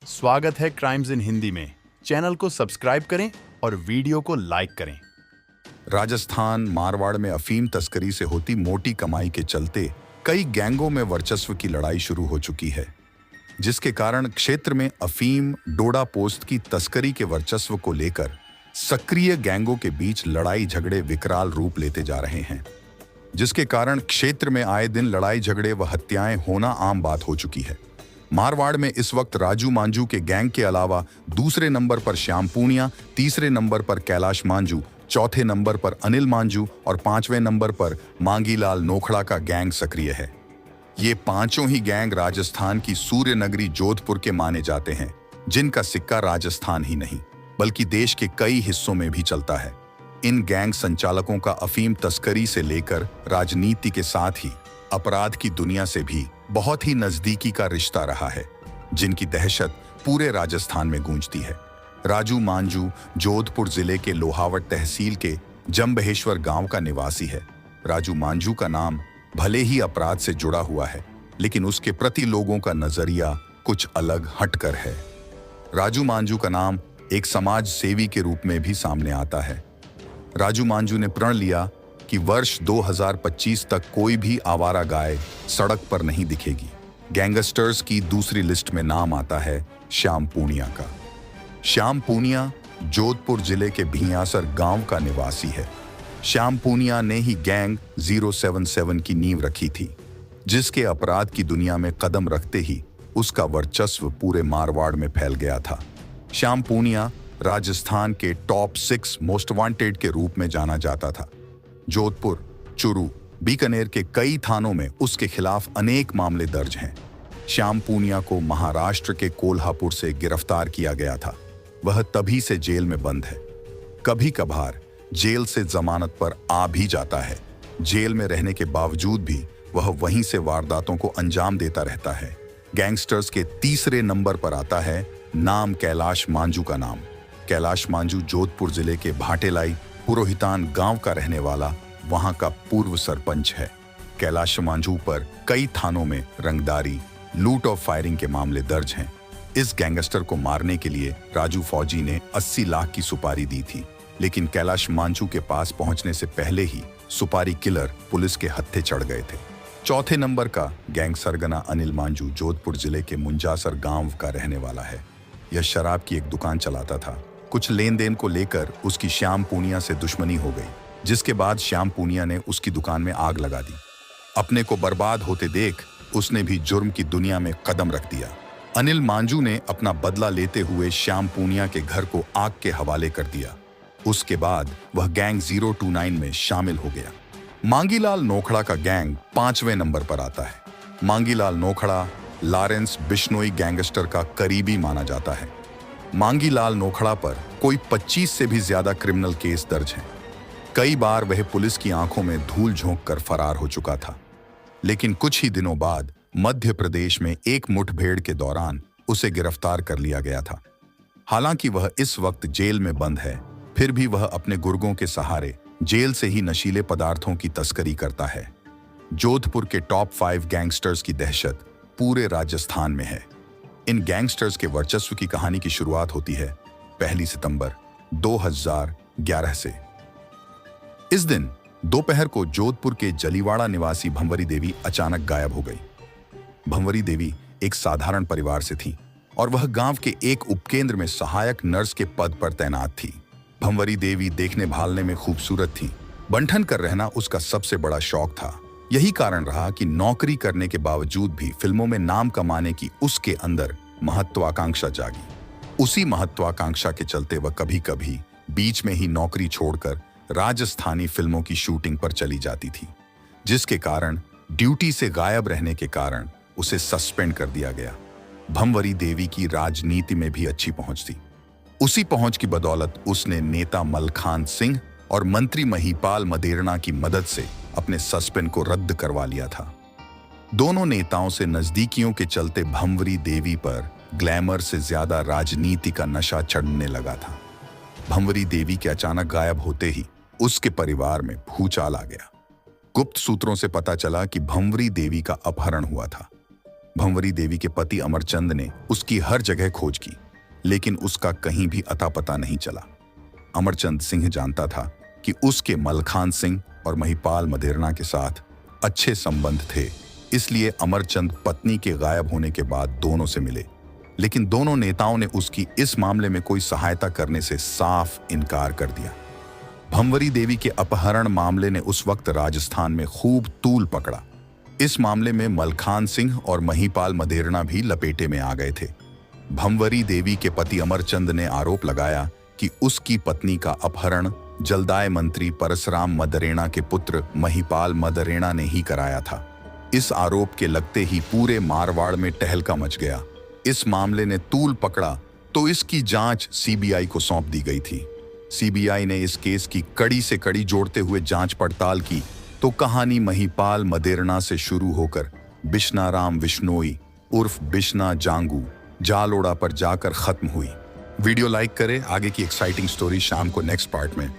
स्वागत है क्राइम्स इन हिंदी में। चैनल को सब्सक्राइब करें और वीडियो को लाइक करें। राजस्थान मारवाड़ में अफीम तस्करी से होती मोटी कमाई के चलते कई गैंगों में वर्चस्व की लड़ाई शुरू हो चुकी है, जिसके कारण क्षेत्र में अफीम डोडा पोस्त की तस्करी के वर्चस्व को लेकर सक्रिय गैंगों के बीच लड़ाई झगड़े विकराल रूप लेते जा रहे हैं, जिसके कारण क्षेत्र में आए दिन लड़ाई झगड़े व हत्याएं होना आम बात हो चुकी है। मारवाड़ में इस वक्त राजू मांझू के गैंग के अलावा दूसरे नंबर पर श्याम पूनिया, तीसरे नंबर पर कैलाश मांझू, चौथे नंबर पर अनिल मांझू और पांचवें नंबर पर मांगीलाल नोखड़ा का गैंग सक्रिय है। ये पांचों ही गैंग राजस्थान की सूर्य नगरी जोधपुर के माने जाते हैं, जिनका सिक्का राजस्थान ही नहीं बल्कि देश के कई हिस्सों में भी चलता है। इन गैंग संचालकों का अफीम तस्करी से लेकर राजनीति के साथ ही अपराध की दुनिया से भी बहुत ही नजदीकी का रिश्ता रहा है, जिनकी दहशत पूरे राजस्थान में गूंजती है। राजू मांझू जोधपुर जिले के लोहावट तहसील के जंबहेश्वर गांव का निवासी है। राजू मांझू का नाम भले ही अपराध से जुड़ा हुआ है, लेकिन उसके प्रति लोगों का नजरिया कुछ अलग हटकर है। राजू मांझू का नाम एक समाज सेवी के रूप में भी सामने आता है। राजू मांझू ने प्रण लिया कि वर्ष 2025 तक कोई भी आवारा गाय सड़क पर नहीं दिखेगी। गैंगस्टर्स की दूसरी लिस्ट में नाम आता है श्याम पूनिया का। श्याम पूनिया जोधपुर जिले के भियासर गांव का निवासी है। श्याम पूनिया ने ही गैंग 077 की नींव रखी थी, जिसके अपराध की दुनिया में कदम रखते ही उसका वर्चस्व पूरे मारवाड़ में फैल गया था। श्याम पूनिया राजस्थान के टॉप 6 मोस्ट वांटेड के रूप में जाना जाता था। जोधपुर, चुरू, बीकानेर के कई थानों में उसके खिलाफ अनेक मामले दर्ज हैं। श्याम पूनिया को महाराष्ट्र के कोल्हापुर से गिरफ्तार किया गया था। वह तभी से जेल में बंद है। कभी कभार जेल से जमानत पर आ भी जाता है। जेल में रहने के बावजूद भी वह वहीं से वारदातों को अंजाम देता रहता है। गैंगस्टर्स के तीसरे नंबर पर आता है नाम कैलाश मांझू का नाम। कैलाश मांझू जोधपुर जिले के भाटेलाई पुरोहितान गांव का रहने वाला वहां का पूर्व सरपंच है। कैलाश मांझू पर कई थानों में रंगदारी, लूट और फायरिंग के मामले दर्ज हैं। इस गैंगस्टर को मारने के लिए राजू फौजी ने 80 लाख की सुपारी दी थी, लेकिन कैलाश मांझू के पास पहुंचने से पहले ही सुपारी किलर पुलिस के हत्थे चढ़ गए थे। चौथे नंबर का गैंग सरगना अनिल मांझू जोधपुर जिले के मुंजासर गांव का रहने वाला है। यह शराब की एक दुकान चलाता था। कुछ लेन देन को लेकर उसकी श्याम पूनिया से दुश्मनी हो गई, जिसके बाद श्याम पूनिया ने उसकी दुकान में आग लगा दी। अपने को बर्बाद होते देख उसने भी जुर्म की दुनिया में कदम रख दिया। अनिल मांझू ने अपना बदला लेते हुए श्याम पूनिया के घर को आग के हवाले कर दिया। उसके बाद वह गैंग 029 में शामिल हो गया। मांगीलाल नोखड़ा का गैंग 5वें नंबर पर आता है। मांगीलाल नोखड़ा लॉरेंस बिश्नोई गैंगस्टर का करीबी माना जाता है। मांगीलाल नोखड़ा पर कोई 25 से भी ज्यादा क्रिमिनल केस दर्ज हैं। कई बार वह पुलिस की आंखों में धूल झोंक कर फरार हो चुका था, लेकिन कुछ ही दिनों बाद मध्य प्रदेश में एक मुठभेड़ के दौरान उसे गिरफ्तार कर लिया गया था। हालांकि वह इस वक्त जेल में बंद है, फिर भी वह अपने गुर्गों के सहारे जेल से ही नशीले पदार्थों की तस्करी करता है। जोधपुर के टॉप 5 गैंगस्टर्स की दहशत पूरे राजस्थान में है। इन गैंगस्टर्स के वर्चस्व की कहानी की शुरुआत होती है 1 सितंबर 2011 से। इस दिन दोपहर को जोधपुर के जलीवाड़ा निवासी भंवरी देवी अचानक गायब हो गई। भंवरी देवी एक साधारण परिवार से थी और वह गांव के एक उपकेंद्र में सहायक नर्स के पद पर तैनात थी। भंवरी देवी देखने भालने में खूबसूरत थी। बंठन कर रहना उसका सबसे बड़ा शौक था। यही कारण रहा कि नौकरी करने के बावजूद भी फिल्मों में नाम कमाने की उसके अंदर महत्वाकांक्षा जागी। उसी महत्वाकांक्षा के चलते वह कभी कभी बीच में ही नौकरी छोड़कर राजस्थानी फिल्मों की शूटिंग पर चली जाती थी, जिसके कारण ड्यूटी से गायब रहने के कारण उसे सस्पेंड कर दिया गया। भंवरी देवी की राजनीति में भी अच्छी पहुंच थी। उसी पहुंच की बदौलत उसने नेता मलखान सिंह और मंत्री महिपाल मदेरणा की मदद से अपने सस्पेंड को रद्द करवा लिया था। दोनों नेताओं से नजदीकियों के चलते भंवरी देवी पर ग्लैमर से ज्यादा राजनीति का नशा चढ़ने लगा था। भंवरी देवी के अचानक गायब होते ही उसके परिवार में भूचाल आ गया। गुप्त सूत्रों से पता चला कि भंवरी देवी का अपहरण हुआ था। भंवरी देवी के पति अमरचंद ने उसकी हर जगह खोज की, लेकिन उसका कहीं भी अता पता नहीं चला। अमरचंद सिंह जानता था कि उसके मलखान सिंह और महिपाल मदेरणा के साथ अच्छे संबंध थे, इसलिए अमरचंद पत्नी के गायब होने के बाद दोनों से मिले, लेकिन दोनों नेताओं ने उसकी इस मामले में कोई सहायता करने से साफ इनकार कर दिया। भंवरी देवी के अपहरण मामले ने उस वक्त राजस्थान में खूब तूल पकड़ा। इस मामले में मलखान सिंह और महिपाल मदेरणा भी लपेटे में आ गए थे। भंवरी देवी के पति अमरचंद ने आरोप लगाया कि उसकी पत्नी का अपहरण जलदाय मंत्री परसराम मदरेणा के पुत्र महिपाल मदरेणा ने ही कराया था। इस आरोप के लगते ही पूरे मारवाड़ में टहलका मच गया। इस मामले ने तूल पकड़ा तो इसकी जांच सीबीआई को सौंप दी गई थी। सीबीआई ने इस केस की कड़ी से कड़ी जोड़ते हुए जांच पड़ताल की तो कहानी महिपाल मदेरणा से शुरू होकर बिश्नाराम विश्नोई उर्फ बिश्ना जांगू जालोड़ा पर जाकर खत्म हुई। वीडियो लाइक करें। आगे की एक्साइटिंग स्टोरी शाम को नेक्स्ट पार्ट में।